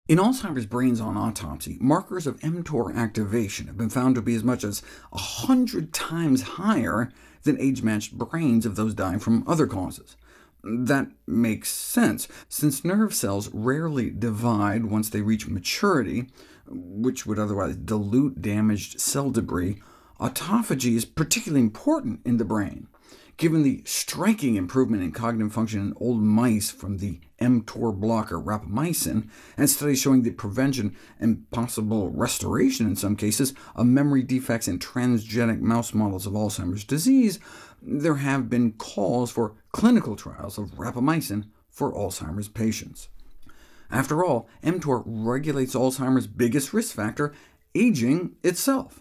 In Alzheimer's brains on autopsy, markers of mTOR activation have been found to be as much as 100 times higher than age-matched brains of those dying from other causes. That makes sense, since nerve cells rarely divide once they reach maturity, which would otherwise dilute damaged cell debris. Autophagy is particularly important in the brain. Given the striking improvement in cognitive function in old mice from the mTOR blocker rapamycin, and studies showing the prevention and possible restoration in some cases of memory defects in transgenic mouse models of Alzheimer's disease, there have been calls for clinical trials of rapamycin for Alzheimer's patients. After all, mTOR regulates Alzheimer's biggest risk factor, aging itself.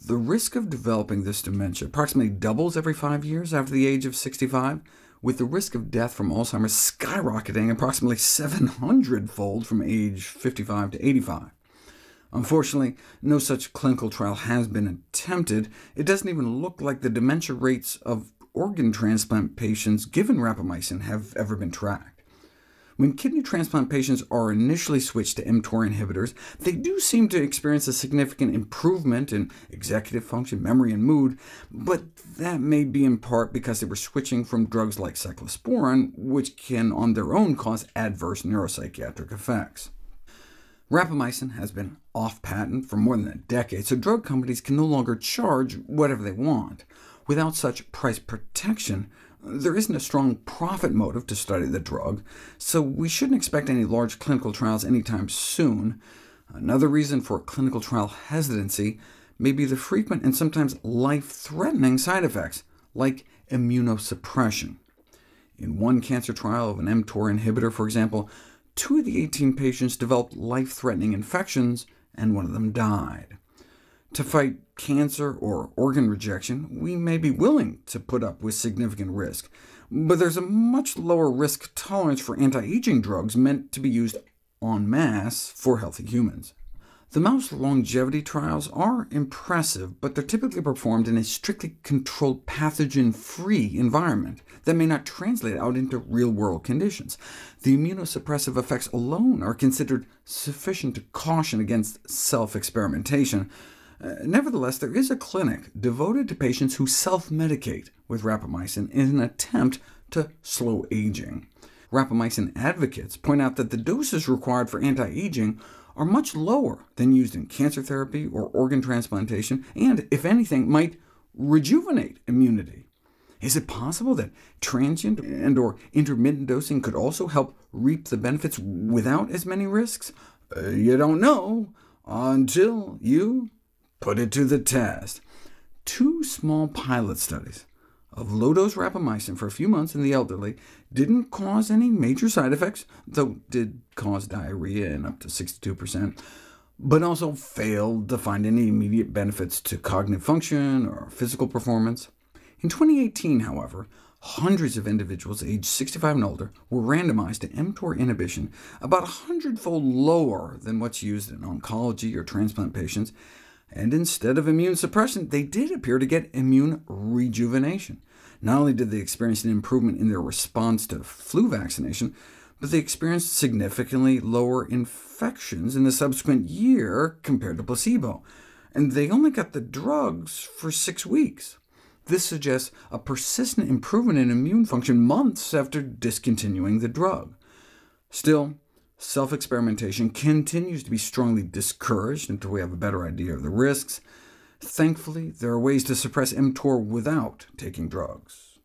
The risk of developing this dementia approximately doubles every 5 years after the age of 65, with the risk of death from Alzheimer's skyrocketing approximately 700-fold from age 55 to 85. Unfortunately, no such clinical trial has been attempted. It doesn't even look like the dementia rates of organ transplant patients given rapamycin have ever been tracked. When kidney transplant patients are initially switched to mTOR inhibitors, they do seem to experience a significant improvement in executive function, memory, and mood, but that may be in part because they were switching from drugs like cyclosporin, which can on their own cause adverse neuropsychiatric effects. Rapamycin has been off patent for more than a decade, so drug companies can no longer charge whatever they want. Without such price protection, there isn't a strong profit motive to study the drug, so we shouldn't expect any large clinical trials anytime soon. Another reason for clinical trial hesitancy may be the frequent and sometimes life-threatening side effects, like immunosuppression. In one cancer trial of an mTOR inhibitor, for example, 2 of the 18 patients developed life-threatening infections, and 1 of them died. To fight cancer or organ rejection, we may be willing to put up with significant risk, but there's a much lower risk tolerance for anti-aging drugs meant to be used en masse for healthy humans. The mouse longevity trials are impressive, but they're typically performed in a strictly controlled pathogen-free environment that may not translate out into real-world conditions. The immunosuppressive effects alone are considered sufficient to caution against self-experimentation. Nevertheless, there is a clinic devoted to patients who self-medicate with rapamycin in an attempt to slow aging. Rapamycin advocates point out that the doses required for anti-aging are much lower than used in cancer therapy or organ transplantation, and, if anything, might rejuvenate immunity. Is it possible that transient and/or intermittent dosing could also help reap the benefits without as many risks? You don't know until you put it to the test. 2 small pilot studies of low-dose rapamycin for a few months in the elderly didn't cause any major side effects, though did cause diarrhea in up to 62%, but also failed to find any immediate benefits to cognitive function or physical performance. In 2018, however, hundreds of individuals aged 65 and older were randomized to mTOR inhibition, about 100-fold lower than what's used in oncology or transplant patients, and instead of immune suppression, they did appear to get immune rejuvenation. Not only did they experience an improvement in their response to flu vaccination, but they experienced significantly lower infections in the subsequent year compared to placebo, and they only got the drugs for 6 weeks. This suggests a persistent improvement in immune function months after discontinuing the drug. Still, self-experimentation continues to be strongly discouraged until we have a better idea of the risks. Thankfully, there are ways to suppress mTOR without taking drugs.